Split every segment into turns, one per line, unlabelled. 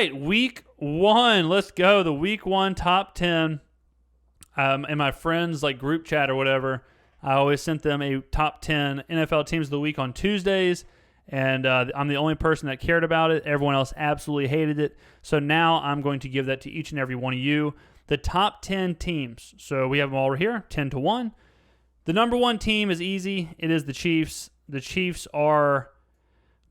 right, week 1. Let's go. The week 1 top 10. In my friends' like group chat or whatever, I always sent them a top 10 NFL teams of the week on Tuesdays, and I'm the only person that cared about it. Everyone else absolutely hated it. So now I'm going to give that to each and every one of you. The top 10 teams. So we have them all right here, 10-1. The number 1 team is easy. It is the Chiefs. The Chiefs are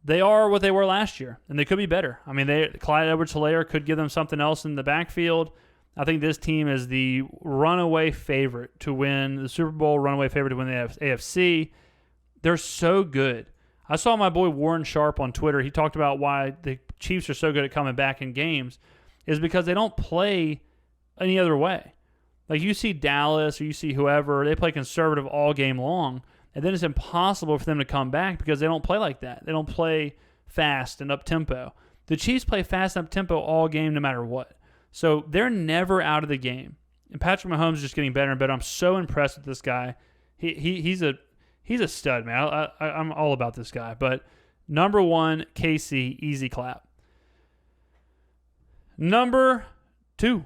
what they were last year, and they could be better. I mean, Clyde Edwards-Helaire could give them something else in the backfield. I think this team is the runaway favorite to win the Super Bowl, runaway favorite to win the AFC. They're so good. I saw my boy Warren Sharp on Twitter. He talked about why the Chiefs are so good at coming back in games is because they don't play any other way. Like you see Dallas or you see whoever, they play conservative all game long, and then it's impossible for them to come back because they don't play like that. They don't play fast and up-tempo. The Chiefs play fast and up-tempo all game no matter what. So they're never out of the game. And Patrick Mahomes is just getting better and better. I'm so impressed with this guy. He's a stud, man. I'm all about this guy. But number 1, KC, easy clap. Number 2,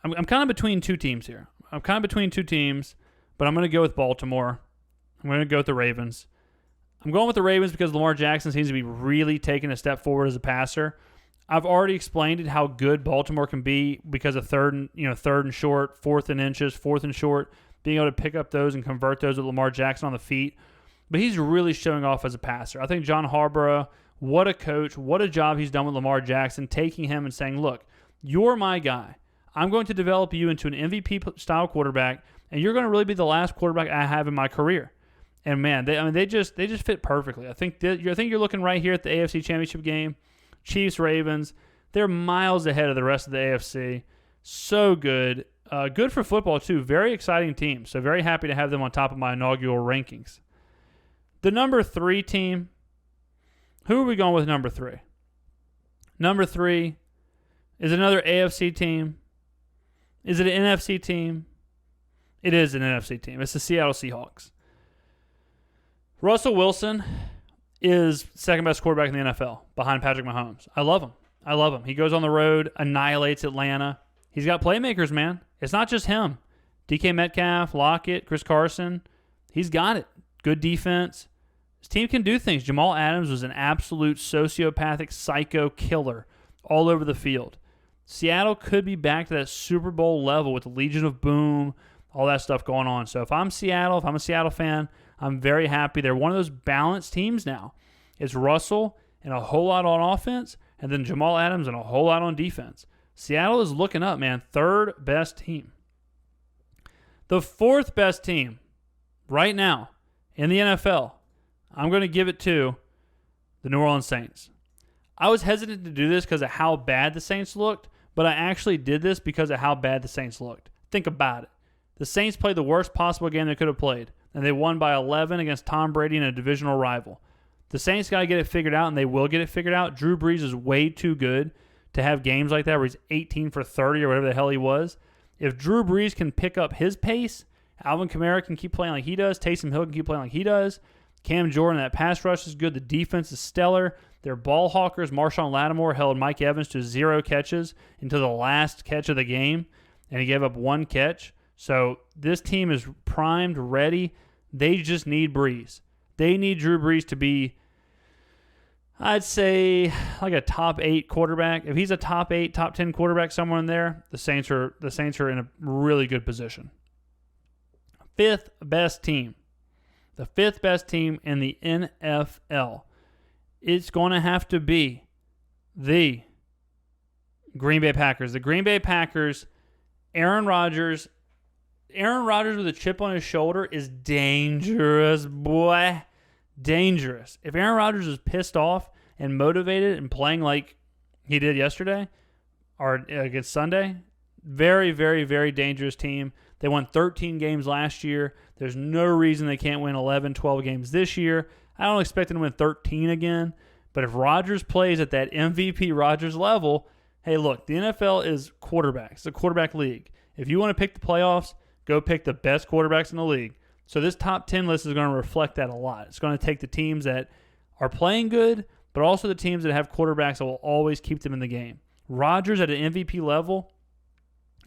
I'm kind of between two teams here. but I'm going to go with Baltimore. I'm going to go with the Ravens. I'm going with the Ravens because Lamar Jackson seems to be really taking a step forward as a passer. I've already explained it how good Baltimore can be because of third and short, fourth and inches, fourth and short, being able to pick up those and convert those with Lamar Jackson on the feet. But he's really showing off as a passer. I think John Harbaugh, what a coach, what a job he's done with Lamar Jackson, taking him and saying, look, you're my guy. I'm going to develop you into an MVP-style quarterback, and you're going to really be the last quarterback I have in my career. And, man, they just fit perfectly. I think you're looking right here at the AFC Championship game. Chiefs, Ravens, they're miles ahead of the rest of the AFC. So good. Good for football, too. Very exciting team. So very happy to have them on top of my inaugural rankings. The number 3 team, who are we going with number 3? Number 3 is another AFC team. Is it an NFC team? It is an NFC team. It's the Seattle Seahawks. Russell Wilson is second best quarterback in the NFL behind Patrick Mahomes. I love him. He goes on the road, annihilates Atlanta. He's got playmakers, man. It's not just him. DK Metcalf, Lockett, Chris Carson. He's got it. Good defense. His team can do things. Jamal Adams was an absolute sociopathic psycho killer all over the field. Seattle could be back to that Super Bowl level with the Legion of Boom, all that stuff going on. So if I'm a Seattle fan, I'm very happy. They're one of those balanced teams now. It's Russell and a whole lot on offense, and then Jamal Adams and a whole lot on defense. Seattle is looking up, man. Third best team. The fourth best team right now in the NFL, I'm going to give it to the New Orleans Saints. I was hesitant to do this because of how bad the Saints looked, but I actually did this because of how bad the Saints looked. Think about it. The Saints played the worst possible game they could have played, and they won by 11 against Tom Brady and a divisional rival. The Saints got to get it figured out, and they will get it figured out. Drew Brees is way too good to have games like that where he's 18 for 30 or whatever the hell he was. If Drew Brees can pick up his pace, Alvin Kamara can keep playing like he does, Taysom Hill can keep playing like he does, Cam Jordan, that pass rush is good, the defense is stellar, they're ball hawkers. Marshawn Lattimore held Mike Evans to 0 catches until the last catch of the game, and he gave up 1 catch. So this team is primed, ready. They just need Brees. They need Drew Brees to be, I'd say, like a top 8 quarterback. If he's a top 8, top 10 quarterback somewhere in there, the Saints are in a really good position. Fifth best team. The fifth best team in the NFL. It's going to have to be the Green Bay Packers. The Green Bay Packers, Aaron Rodgers with a chip on his shoulder is dangerous, boy. Dangerous. If Aaron Rodgers is pissed off and motivated and playing like he did yesterday or against Sunday, very, very, very dangerous team. They won 13 games last year. There's no reason they can't win 11, 12 games this year. I don't expect them to win 13 again. But if Rodgers plays at that MVP Rodgers level, hey, look, the NFL is quarterbacks. It's a quarterback league. If you want to pick the playoffs, go pick the best quarterbacks in the league. So this top 10 list is going to reflect that a lot. It's going to take the teams that are playing good, but also the teams that have quarterbacks that will always keep them in the game. Rodgers at an MVP level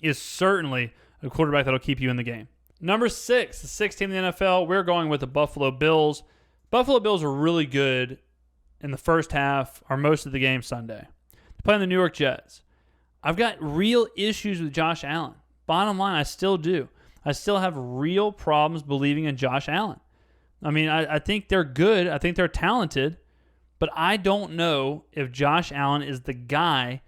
is certainly a quarterback that will keep you in the game. Number 6, the sixth team in the NFL, we're going with the Buffalo Bills. Buffalo Bills are really good in the first half or most of the game Sunday. They're playing the New York Jets. I've got real issues with Josh Allen. Bottom line, I still do. I still have real problems believing in Josh Allen. I mean, I think they're good. I think they're talented. But I don't know if Josh Allen is the guy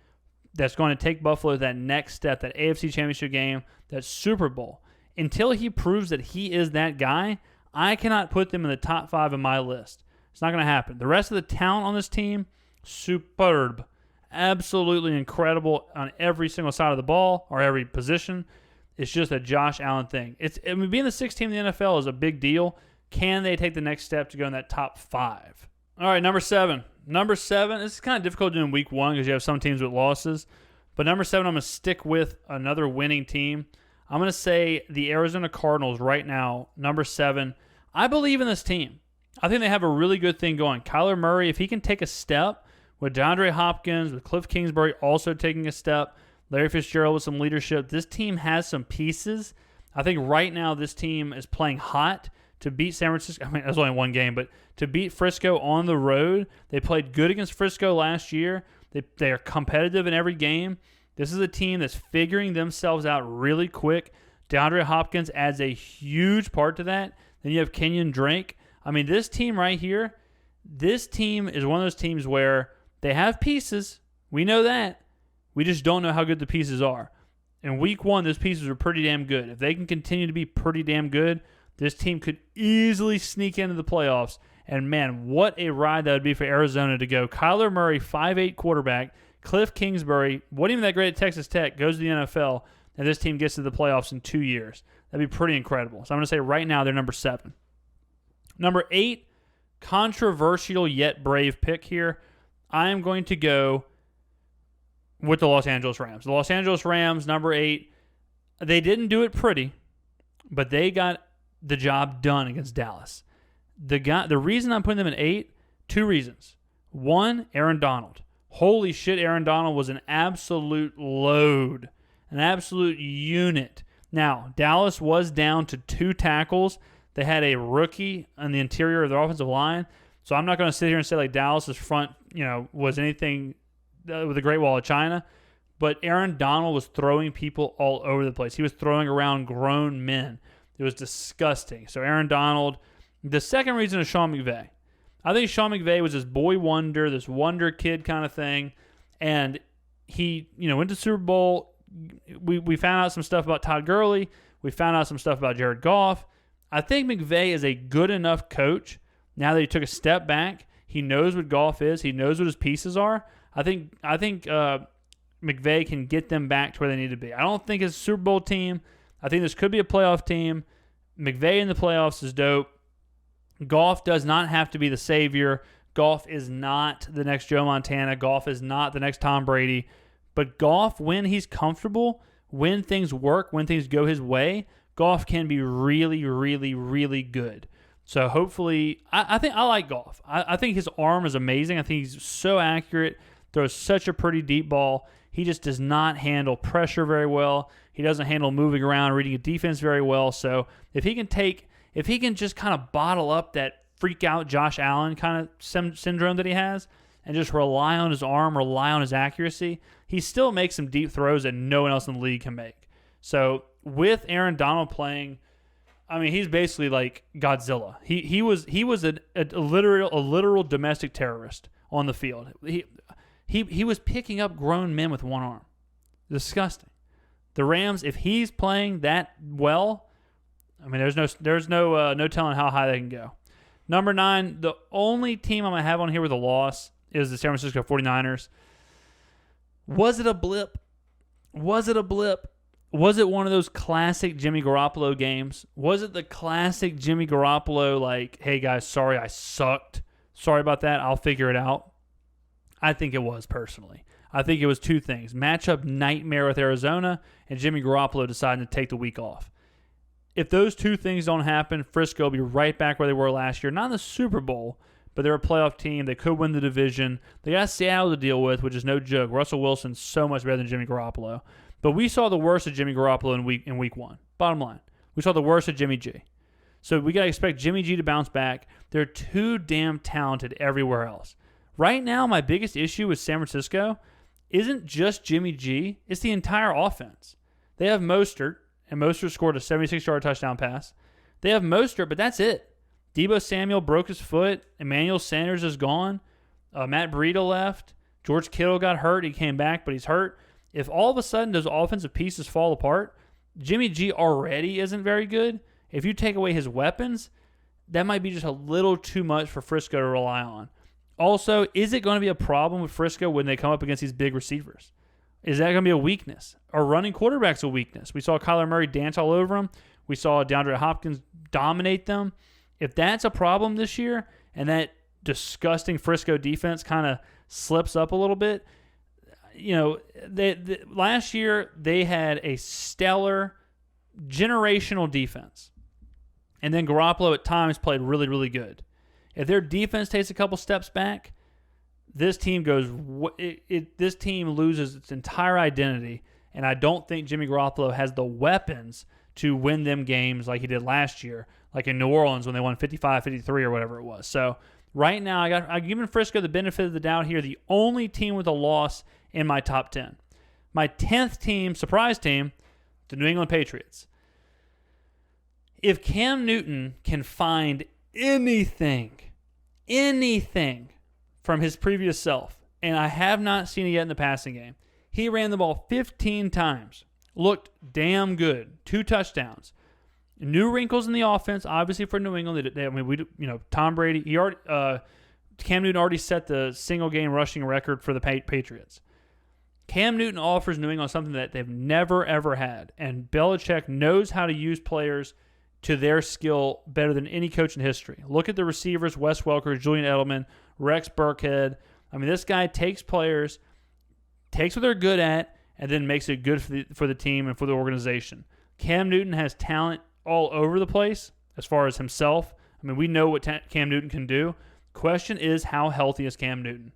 that's going to take Buffalo to that next step, that AFC Championship game, that Super Bowl. Until he proves that he is that guy, I cannot put them in the top 5 of my list. It's not going to happen. The rest of the talent on this team, superb. Absolutely incredible on every single side of the ball or every position. It's just a Josh Allen thing. Being the sixth team in the NFL is a big deal. Can they take the next step to go in that top 5? All right, number 7. Number 7, this is kind of difficult doing week 1 because you have some teams with losses. But number 7, I'm going to stick with another winning team. I'm going to say the Arizona Cardinals right now, number 7. I believe in this team. I think they have a really good thing going. Kyler Murray, if he can take a step with DeAndre Hopkins, with Cliff Kingsbury also taking a step, Larry Fitzgerald with some leadership, this team has some pieces. I think right now this team is playing hot to beat San Francisco. I mean, there's only one game, but to beat Frisco on the road. They played good against Frisco last year. They are competitive in every game. This is a team that's figuring themselves out really quick. DeAndre Hopkins adds a huge part to that. Then you have Kenyon Drake. I mean, this team right here, this team is one of those teams where they have pieces. We know that. We just don't know how good the pieces are. In week 1, those pieces are pretty damn good. If they can continue to be pretty damn good, this team could easily sneak into the playoffs. And, man, what a ride that would be for Arizona to go. Kyler Murray, 5'8" quarterback. Cliff Kingsbury, wasn't even that great at Texas Tech, goes to the NFL, and this team gets to the playoffs in 2 years. That'd be pretty incredible. So I'm going to say right now they're number 7. Number 8, controversial yet brave pick here. I am going to go with the Los Angeles Rams. The Los Angeles Rams, number 8, they didn't do it pretty, but they got the job done against Dallas. The reason I'm putting them at 8, 2 reasons. 1, Aaron Donald. Holy shit, Aaron Donald was an absolute load, an absolute unit. Now, Dallas was down to 2 tackles. They had a rookie on the interior of their offensive line. So I'm not going to sit here and say like Dallas's front, was anything with the Great Wall of China. But Aaron Donald was throwing people all over the place. He was throwing around grown men. It was disgusting. So Aaron Donald. The second reason is Sean McVay. I think Sean McVay was this boy wonder, this wonder kid kind of thing. And he, went to Super Bowl. We found out some stuff about Todd Gurley. We found out some stuff about Jared Goff. I think McVay is a good enough coach now that he took a step back. He knows what Goff is. He knows what his pieces are. I think McVay can get them back to where they need to be. I don't think it's a Super Bowl team. I think this could be a playoff team. McVay in the playoffs is dope. Goff does not have to be the savior. Goff is not the next Joe Montana. Goff is not the next Tom Brady. But Goff, when he's comfortable, when things work, when things go his way, Goff can be really, really, really good. So hopefully, I think I like Goff. I think his arm is amazing. I think he's so accurate, throws such a pretty deep ball. He just does not handle pressure very well. He doesn't handle moving around, reading a defense very well. So if he can just kind of bottle up that freak out Josh Allen kind of syndrome that he has and just rely on his arm, rely on his accuracy, he still makes some deep throws that no one else in the league can make. So with Aaron Donald playing, I mean, he's basically like Godzilla. He was a literal domestic terrorist on the field. He was picking up grown men with one arm. Disgusting. The Rams, if he's playing that well, I mean, there's no telling how high they can go. Number 9, the only team I'm going to have on here with a loss is the San Francisco 49ers. Was it a blip? Was it one of those classic Jimmy Garoppolo games? Was it the classic Jimmy Garoppolo, like, hey, guys, sorry I sucked. Sorry about that. I'll figure it out. I think it was, personally. I think it was 2 things. Matchup nightmare with Arizona and Jimmy Garoppolo deciding to take the week off. If those 2 things don't happen, Frisco will be right back where they were last year. Not in the Super Bowl, but they're a playoff team. They could win the division. They got Seattle to deal with, which is no joke. Russell Wilson's so much better than Jimmy Garoppolo. But we saw the worst of Jimmy Garoppolo in week one. Bottom line. We saw the worst of Jimmy G. So we got to expect Jimmy G to bounce back. They're too damn talented everywhere else. Right now, my biggest issue with San Francisco isn't just Jimmy G. It's the entire offense. They have Mostert, and Mostert scored a 76-yard touchdown pass. They have Mostert, but that's it. Deebo Samuel broke his foot. Emmanuel Sanders is gone. Matt Breida left. George Kittle got hurt. He came back, but he's hurt. If all of a sudden those offensive pieces fall apart, Jimmy G already isn't very good. If you take away his weapons, that might be just a little too much for Frisco to rely on. Also, is it going to be a problem with Frisco when they come up against these big receivers? Is that going to be a weakness? Are running quarterbacks a weakness? We saw Kyler Murray dance all over them. We saw DeAndre Hopkins dominate them. If that's a problem this year and that disgusting Frisco defense kind of slips up a little bit, last year they had a stellar generational defense. And then Garoppolo at times played really, really good. If their defense takes a couple steps back, this team this team loses its entire identity, and I don't think Jimmy Garoppolo has the weapons to win them games like he did last year, like in New Orleans when they won 55-53 or whatever it was. So right now, I'm giving Frisco the benefit of the doubt here. The only team with a loss in my top 10. My 10th team, surprise team, the New England Patriots. If Cam Newton can find anything from his previous self, and I have not seen it yet in the passing game, he ran the ball 15 times, looked damn good, 2 touchdowns. New wrinkles in the offense, obviously for New England. Tom Brady, Cam Newton already set the single game rushing record for the Patriots. Cam Newton offers New England something that they've never ever had, and Belichick knows how to use players to their skill better than any coach in history. Look at the receivers: Wes Welker, Julian Edelman, Rex Burkhead. I mean, this guy takes players, takes what they're good at, and then makes it good for the team and for the organization. Cam Newton has talent all over the place as far as himself. I mean, we know what Cam Newton can do. Question is, how healthy is Cam Newton?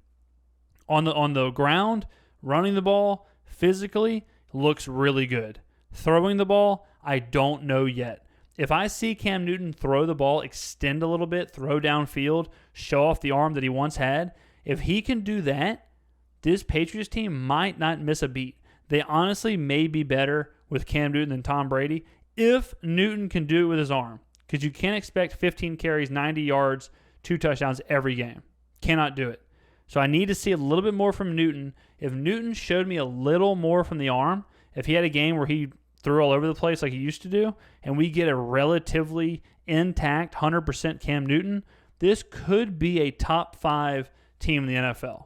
On the ground, running the ball, physically, looks really good. Throwing the ball, I don't know yet. If I see Cam Newton throw the ball, extend a little bit, throw downfield, show off the arm that he once had, if he can do that, this Patriots team might not miss a beat. They honestly may be better with Cam Newton than Tom Brady if Newton can do it with his arm. Because you can't expect 15 carries, 90 yards, 2 touchdowns every game. Cannot do it. So I need to see a little bit more from Newton. If Newton showed me a little more from the arm, if he had a game where he threw all over the place like he used to do, and we get a relatively intact 100% Cam Newton, this could be a top 5 team in the NFL.